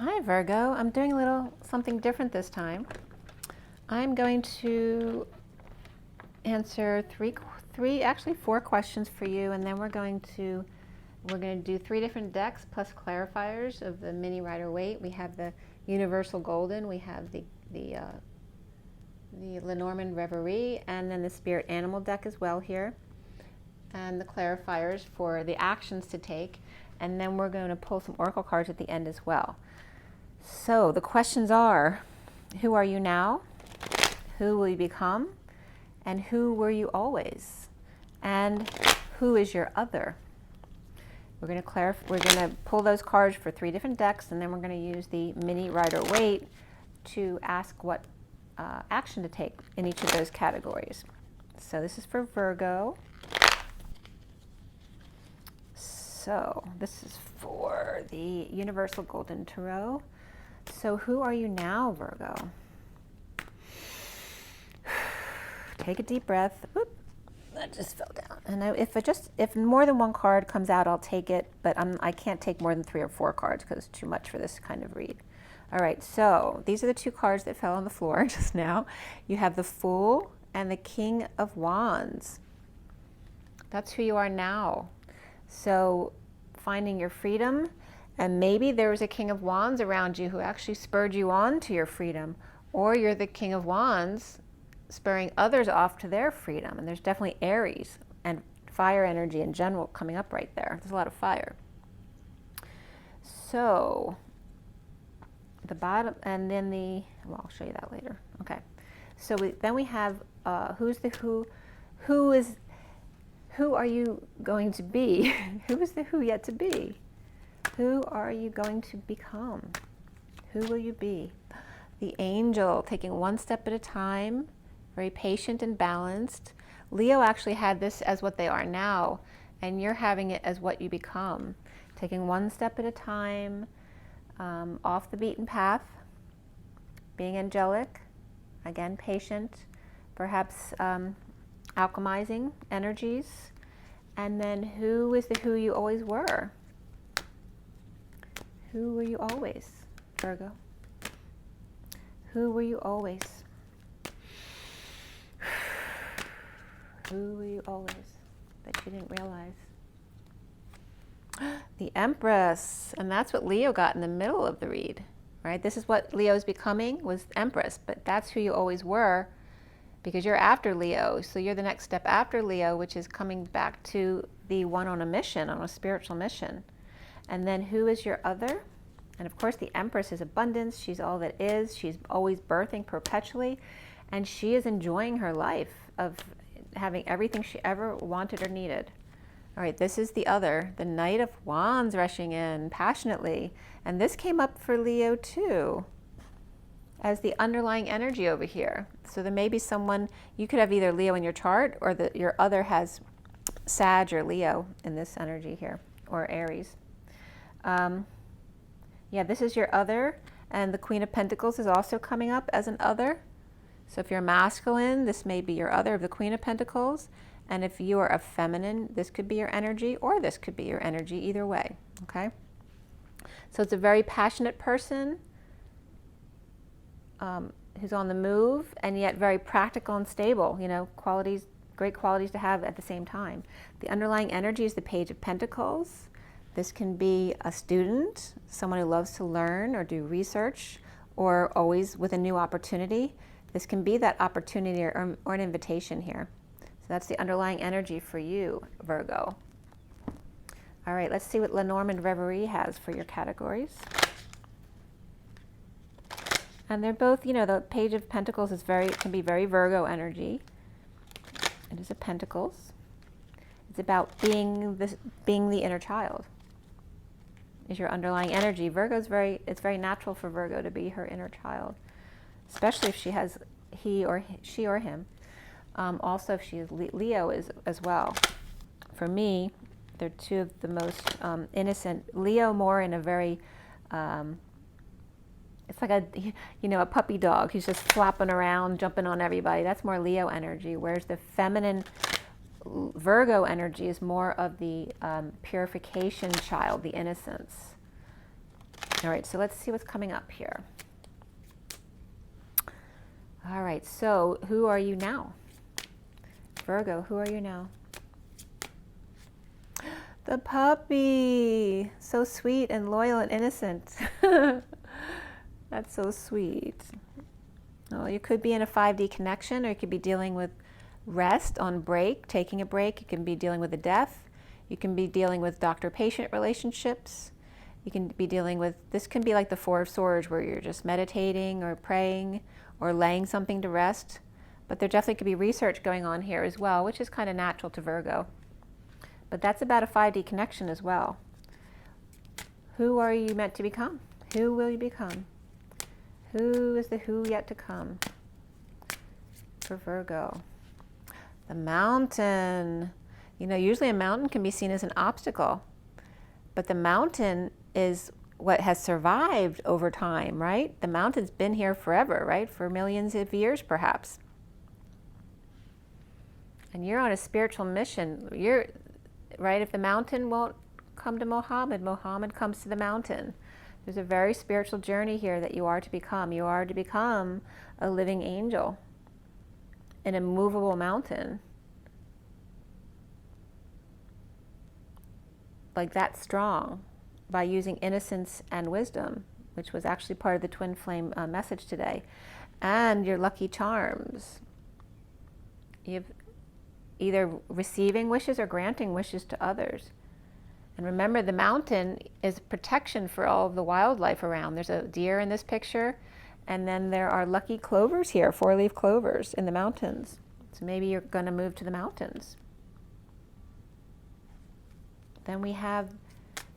Hi Virgo, I'm doing a little something different this time. I'm going to answer actually four questions for you, and then we're going to do 3 different decks plus clarifiers of the mini Rider-Waite. We have the Universal Golden, we have the Lenormand Reverie, and then the Spirit Animal deck as well here, and the clarifiers for the actions to take, and then we're going to pull some oracle cards at the end as well. So the questions are, who are you now? Who will you become? And who were you always? And who is your other? We're going to pull those cards for 3 different decks, and then we're going to use the mini Rider-Waite to ask what action to take in each of those categories. So this is for Virgo. So this is for the Universal Golden Tarot. So who are you now, Virgo? Take a deep breath. Whoop, that just fell down. And if more than one card comes out, I'll take it, but I can't take more than 3 or 4 cards because it's too much for this kind of read. All right, so these are the 2 cards that fell on the floor just now. You have the Fool and the King of Wands. That's who you are now. So finding your freedom, and maybe there was a King of Wands around you who actually spurred you on to your freedom, or you're the King of Wands spurring others off to their freedom. And there's definitely Aries and fire energy in general coming up right there. There's a lot of fire. So the bottom, and then well, I'll show you that later. Okay. So then we have who's the who are you going to be? Who is the who yet to be? Who are you going to become? Who will you be? The Angel, taking one step at a time, very patient and balanced. Leo actually had this as what they are now, and you're having it as what you become. Taking one step at a time, off the beaten path, being angelic, again patient, perhaps alchemizing energies. And then who is the who you always were? Who were you always, Virgo? Who were you always? Who were you always that you didn't realize? The Empress, and that's what Leo got in the middle of the read, right? This is what Leo's becoming, was Empress, but that's who you always were because you're after Leo. So you're the next step after Leo, which is coming back to the one on a mission, on a spiritual mission. And then who is your other? And of course the Empress is abundance. She's all that is. She's always birthing perpetually. And she is enjoying her life of having everything she ever wanted or needed. All right, this is the other, the Knight of Wands rushing in passionately. And this came up for Leo too, as the underlying energy over here. So there may be someone, you could have either Leo in your chart or your other has Sag or Leo in this energy here, or Aries. Yeah, this is your other, and the Queen of Pentacles is also coming up as an other. So if you're masculine, this may be your other of the Queen of Pentacles. And if you are a feminine, this could be your energy, or this could be your energy, either way, okay? So it's a very passionate person who's on the move, and yet very practical and stable, you know, qualities, great qualities to have at the same time. The underlying energy is the Page of Pentacles. This can be a student, someone who loves to learn or do research, or always with a new opportunity. This can be that opportunity or an invitation here. So that's the underlying energy for you, Virgo. All right, let's see what Lenormand Reverie has for your categories. And they're both, you know, the Page of Pentacles is can be very Virgo energy. It is a Pentacles. It's about being the inner child. Is your underlying energy. Virgo's it's very natural for Virgo to be her inner child, especially if she has she or him. Also, if she is Leo as well. For me, they're 2 of the most innocent. Leo more in a very, it's like a puppy dog who's just flopping around, jumping on everybody. That's more Leo energy, whereas the feminine Virgo energy is more of the purification child, the innocence. All right, so let's see what's coming up here. All right, so who are you now? Virgo, who are you now? The puppy, so sweet and loyal and innocent. That's so sweet. Oh, you could be in a 5D connection, or you could be dealing with rest on break, taking a break. You can be dealing with a death. You can be dealing with doctor-patient relationships. You can be dealing with, this can be like the Four of Swords, where you're just meditating or praying or laying something to rest. But there definitely could be research going on here as well, which is kind of natural to Virgo. But that's about a 5D connection as well. Who are you meant to become? Who will you become? Who is the who yet to come for Virgo? The mountain. You know, usually a mountain can be seen as an obstacle, but the mountain is what has survived over time, right? The mountain's been here forever, right? For millions of years, perhaps. And you're on a spiritual mission. You're, right? If the mountain won't come to Muhammad, Muhammad comes to the mountain. There's a very spiritual journey here that you are to become. You are to become a living angel in a movable mountain. Like that strong, by using innocence and wisdom, which was actually part of the twin flame message today, and your lucky charms. You've either receiving wishes or granting wishes to others. And remember, the mountain is protection for all of the wildlife around. There's a deer in this picture, and then there are lucky clovers here, 4-leaf clovers in the mountains. So maybe you're going to move to the mountains. Then we have,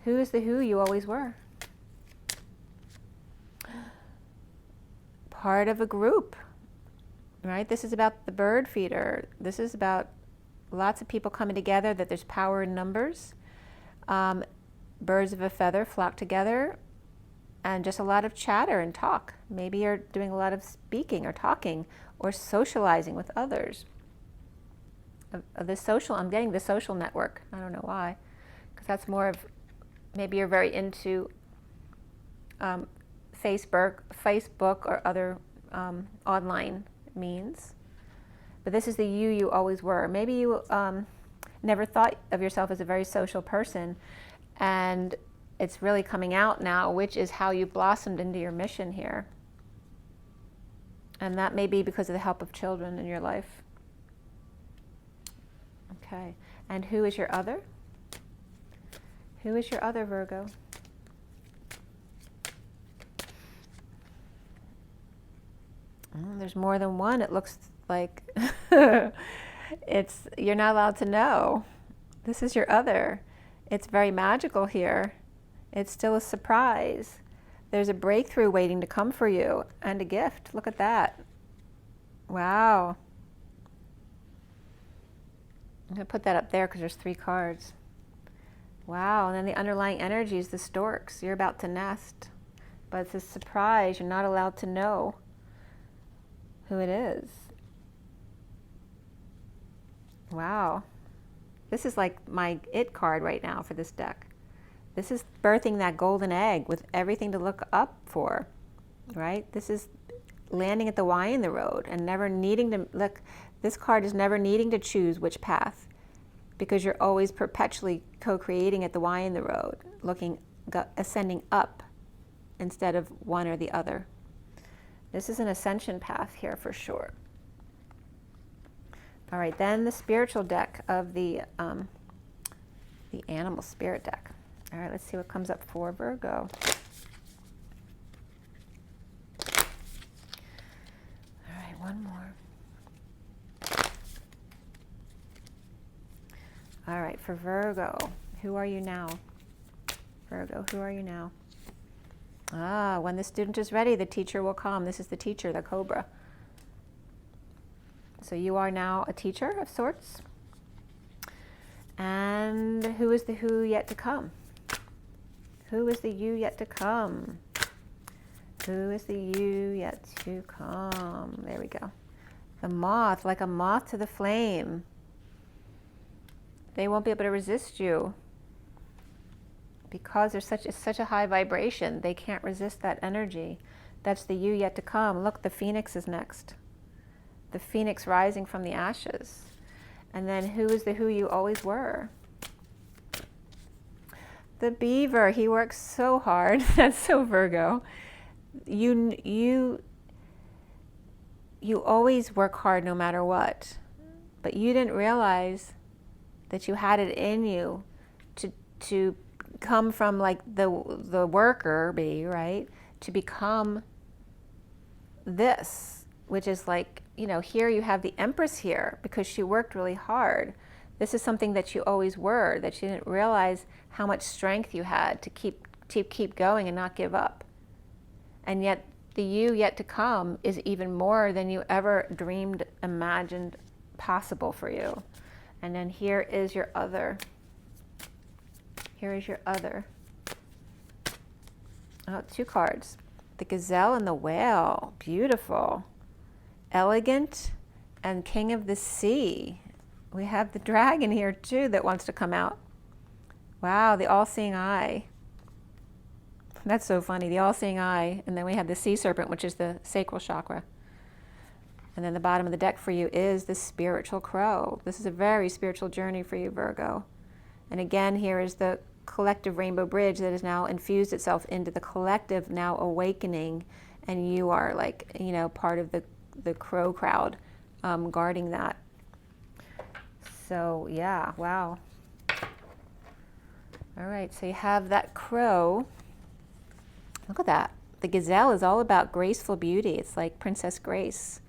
who is the who you always were? Part of a group, right? This is about the bird feeder. This is about lots of people coming together, that there's power in numbers. Birds of a feather flock together, and just a lot of chatter and talk. Maybe you're doing a lot of speaking or talking or socializing with others. I'm getting the social network. I don't know why, because that's more of, maybe you're very into Facebook or other online means. But this is the you always were. Maybe you never thought of yourself as a very social person, and it's really coming out now, which is how you blossomed into your mission here. And that may be because of the help of children in your life. Okay, and who is your other? Who is your other, Virgo? There's more than one, it looks like. You're not allowed to know. This is your other. It's very magical here. It's still a surprise. There's a breakthrough waiting to come for you, and a gift. Look at that. Wow. I'm going to put that up there because there's 3 cards. Wow, and then the underlying energy is the storks. You're about to nest. But it's a surprise. You're not allowed to know who it is. Wow. This is like my it card right now for this deck. This is birthing that golden egg with everything to look up for, right? This is landing at the Y in the road and never needing to look. This card is never needing to choose which path, because you're always perpetually co-creating at the Y in the road, ascending up instead of one or the other. This is an ascension path here for sure. All right, then the spiritual deck of the animal spirit deck. All right, let's see what comes up for Virgo. All right, one more. All right, for Virgo, who are you now? Virgo, who are you now? When the student is ready, the teacher will come. This is the teacher, the cobra. So you are now a teacher of sorts. And who is the who yet to come? Who is the you yet to come? Who is the you yet to come? There we go. The moth, like a moth to the flame. They won't be able to resist you. because it's such a high vibration, they can't resist that energy. That's the you yet to come. Look, the phoenix is next. The phoenix rising from the ashes. And then who is the who you always were? The beaver, he works so hard. That's so Virgo. You always work hard no matter what. But you didn't realize that you had it in you to come from like the worker bee, right? To become this, which is like, you know, here you have the Empress here because she worked really hard. This is something that you always were, that you didn't realize how much strength you had to keep going and not give up. And yet the you yet to come is even more than you ever dreamed, imagined possible for you. And then here is your other. Here is your other. Oh, 2 cards. The gazelle and the whale. Beautiful. Elegant and king of the sea. We have the dragon here too that wants to come out. Wow, the all-seeing eye. That's so funny, the all-seeing eye. And then we have the sea serpent, which is the sacral chakra. And then the bottom of the deck for you is the spiritual crow. This is a very spiritual journey for you, Virgo. And again, here is the collective rainbow bridge that has now infused itself into the collective now awakening. And you are like, you know, part of the crow crowd guarding that. So yeah, wow. All right, so you have that crow. Look at that. The gazelle is all about graceful beauty. It's like Princess Grace.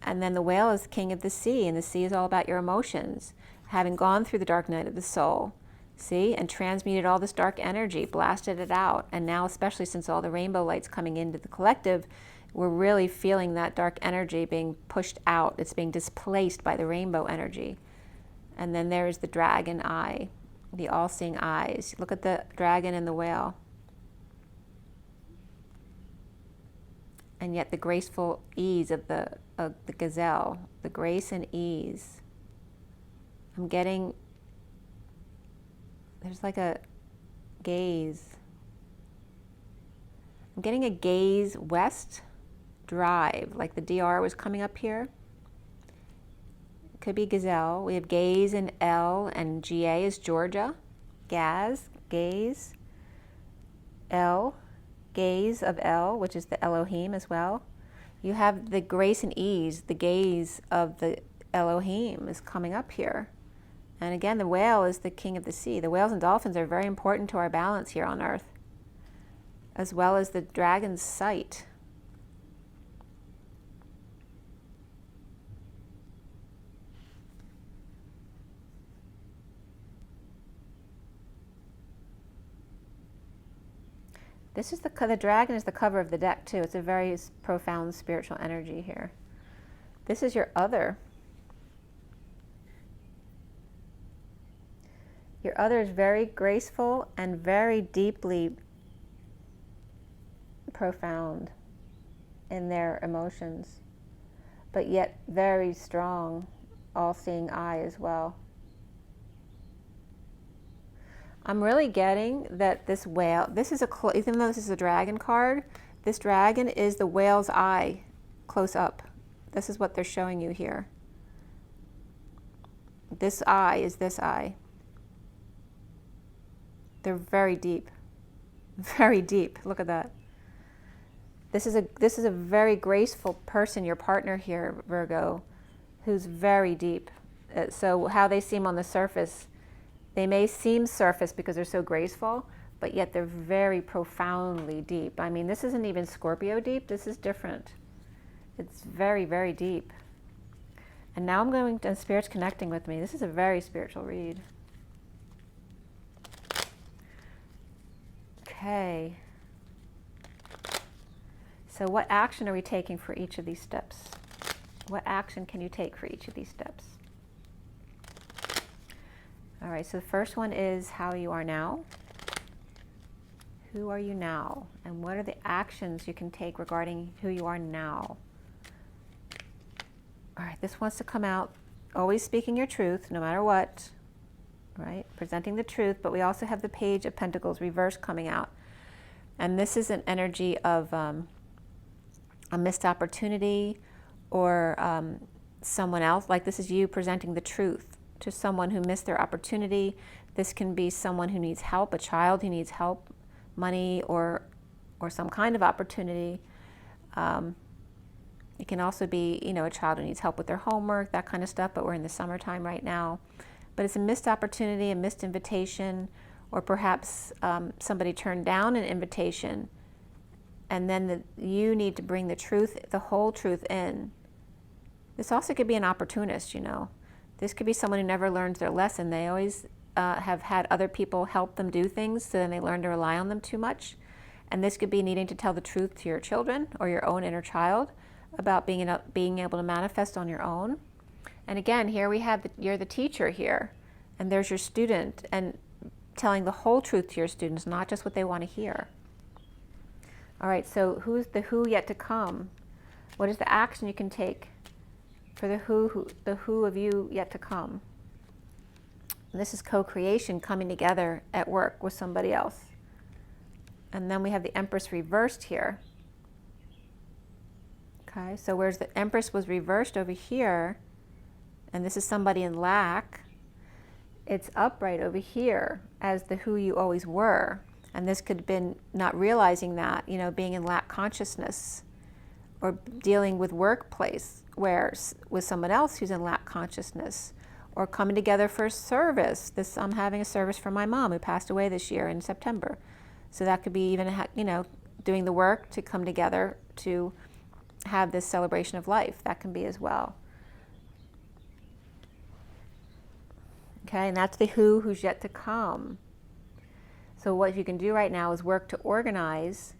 And then the whale is king of the sea, and the sea is all about your emotions, having gone through the dark night of the soul, see, and transmuted all this dark energy, blasted it out. And now, especially since all the rainbow light's coming into the collective, we're really feeling that dark energy being pushed out. It's being displaced by the rainbow energy. And then there's the dragon eye, the all-seeing eyes. Look at the dragon and the whale. And yet the graceful ease of the gazelle, the grace and ease. I'm getting, there's like a gaze. I'm getting a gaze west drive, like the DR was coming up here. It could be gazelle. We have gaze and L, and GA is Georgia. Gaz, gaze, L. Gaze of El, which is the Elohim as well. You have the grace and ease, the gaze of the Elohim is coming up here. And again, the whale is the king of the sea. The whales and dolphins are very important to our balance here on Earth, as well as the dragon's sight. This is the dragon is the cover of the deck too. It's a very profound spiritual energy here. This is your other. Your other is very graceful and very deeply profound in their emotions, but yet very strong, all-seeing eye as well. I'm really getting that this whale, this is even though this is a dragon card, this dragon is the whale's eye close up. This is what they're showing you here. This eye is this eye. They're very deep. Very deep. Look at that. This is a very graceful person, your partner here, Virgo, who's very deep. So how they seem on the surface, they may seem surface because they're so graceful, but yet they're very profoundly deep. I mean, this isn't even Scorpio deep. This is different. It's very, very deep. And now I'm going to Spirit's connecting with me. This is a very spiritual read. Okay. So what action are we taking for each of these steps? What action can you take for each of these steps? All right, so the first one is how you are now. Who are you now? And what are the actions you can take regarding who you are now? All right, this wants to come out, always speaking your truth, no matter what, right? Presenting the truth, but we also have the Page of Pentacles reversed coming out. And this is an energy of a missed opportunity, or someone else, like this is you presenting the truth to someone who missed their opportunity. This can be someone who needs help, a child who needs help, money, or some kind of opportunity. It can also be, you know, a child who needs help with their homework, that kind of stuff, but we're in the summertime right now. But it's a missed opportunity, a missed invitation, or perhaps somebody turned down an invitation, and then you need to bring the truth, the whole truth in. This also could be an opportunist, you know. This could be someone who never learns their lesson. They always have had other people help them do things, so then they learn to rely on them too much. And this could be needing to tell the truth to your children or your own inner child about being able to manifest on your own. And again, here we have, you're the teacher here, and there's your student, and telling the whole truth to your students, not just what they want to hear. All right, so who's the who yet to come? What is the action you can take for the who of you yet to come? And this is co-creation, coming together at work with somebody else. And then we have the Empress reversed here. Okay, so whereas the Empress was reversed over here, and this is somebody in lack, it's upright over here as the who you always were. And this could have been not realizing that, you know, being in lack consciousness, or dealing with workplace where with someone else who's in lack consciousness, or coming together for a service. I'm having a service for my mom who passed away this year in September. So that could be even, you know, doing the work to come together to have this celebration of life. That can be as well. Okay, and that's the who's yet to come. So what you can do right now is work to organize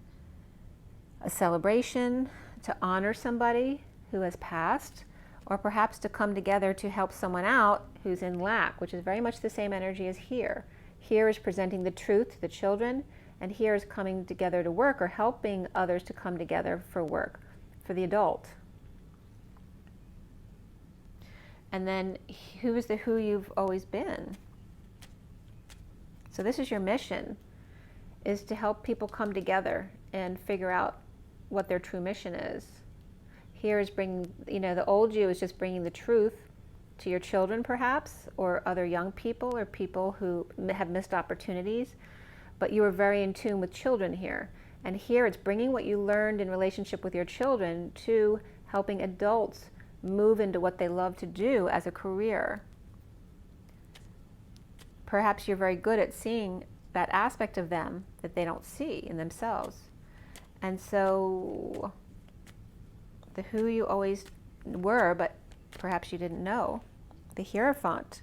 a celebration, to honor somebody who has passed, or perhaps to come together to help someone out who's in lack, which is very much the same energy as here. Here is presenting the truth to the children, and here is coming together to work, or helping others to come together for work, for the adult. And then who is the who you've always been? So this is your mission, is to help people come together and figure out what their true mission is. Here is bringing, you know, the old you is just bringing the truth to your children perhaps, or other young people, or people who have missed opportunities. But you are very in tune with children here. And here it's bringing what you learned in relationship with your children to helping adults move into what they love to do as a career. Perhaps you're very good at seeing that aspect of them that they don't see in themselves. And so the who you always were, but perhaps you didn't know, the Hierophant,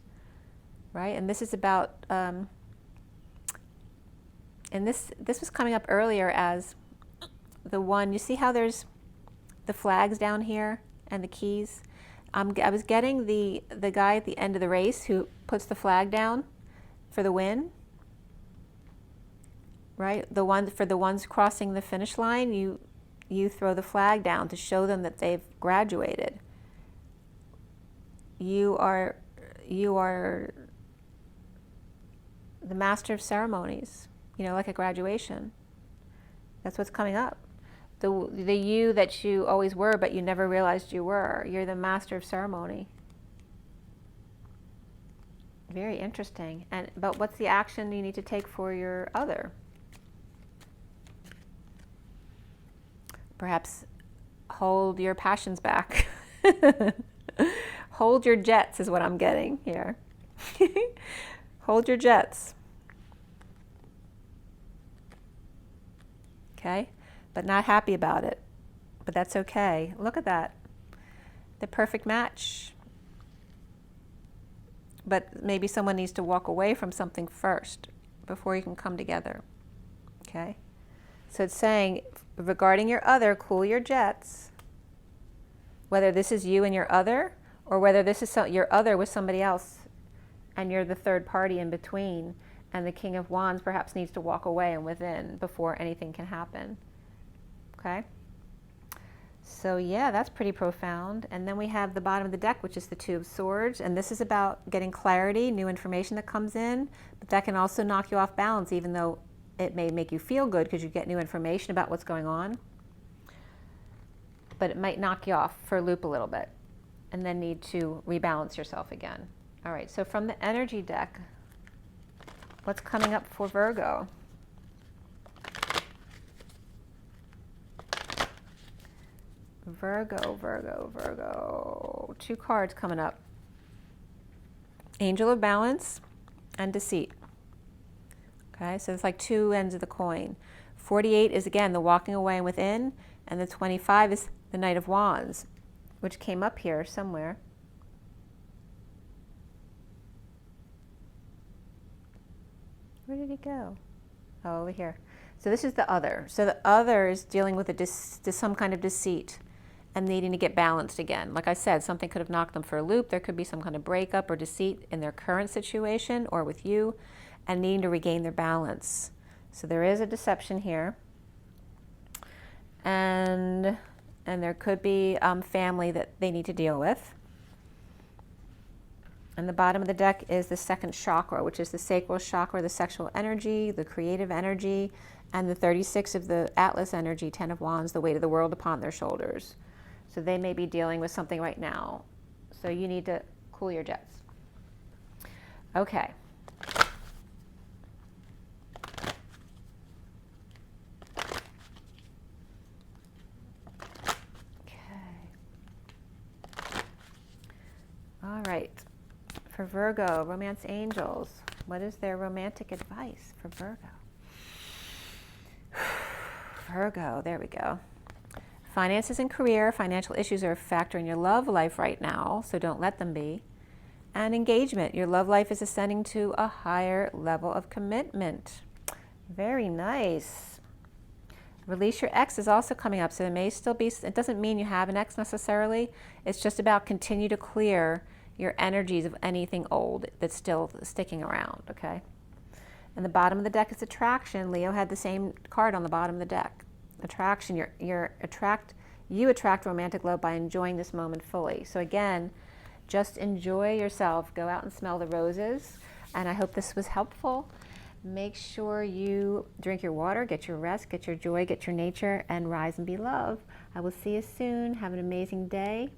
right? And this is about, and this was coming up earlier as the one, you see how there's the flags down here and the keys? I was getting the guy at the end of the race who puts the flag down for the win, right? The one for the ones crossing the finish line, you throw the flag down to show them that they've graduated. You are the master of ceremonies, you know, like a graduation. That's what's coming up. The you that you always were, but you never realized you were. You're the master of ceremony. Very interesting. But what's the action you need to take for your other? Perhaps hold your passions back. Hold your jets is what I'm getting here. Hold your jets. Okay? But not happy about it. But that's okay. Look at that. The perfect match. But maybe someone needs to walk away from something first before you can come together. Okay? So it's saying, regarding your other, cool your jets. Whether this is you and your other, or whether this is your other with somebody else, and you're the third party in between, and the King of Wands perhaps needs to walk away and within before anything can happen. Okay? So So yeah, that's pretty profound. And then we have the bottom of the deck, which is the Two of Swords. And this is about getting clarity, new information that comes in. But that can also knock you off balance, even though it may make you feel good because you get new information about what's going on. But it might knock you off for a loop a little bit and then need to rebalance yourself again. All right, so from the energy deck, what's coming up for Virgo? Virgo, Virgo, Virgo. Two cards coming up. Angel of Balance and Deceit. Okay, so it's like two ends of the coin. 48 is, again, the walking away and within, and the 25 is the Knight of Wands, which came up here somewhere. Where did he go? Oh, over here. So this is the other. So the other is dealing with some kind of deceit and needing to get balanced again. Like I said, something could have knocked them for a loop. There could be some kind of breakup or deceit in their current situation or with you, and needing to regain their balance. So there is a deception here. And there could be family that they need to deal with. And the bottom of the deck is the second chakra, which is the sacral chakra, the sexual energy, the creative energy, and the 36 of the Atlas energy, 10 of Wands, the weight of the world upon their shoulders. So they may be dealing with something right now. So you need to cool your jets. Okay. All right. For Virgo, romance angels, what is their romantic advice for Virgo? Virgo, there we go. Finances and career, financial issues are a factor in your love life right now, so don't let them be. And engagement, your love life is ascending to a higher level of commitment. Very nice. Release your ex is also coming up, so there may still be, it doesn't mean you have an ex necessarily, it's just about continue to clear your energies of anything old that's still sticking around, okay? And the bottom of the deck is attraction. Leo had the same card on the bottom of the deck. Attraction, you attract romantic love by enjoying this moment fully. So again, just enjoy yourself. Go out and smell the roses. And I hope this was helpful. Make sure you drink your water, get your rest, get your joy, get your nature, and rise and be love. I will see you soon. Have an amazing day.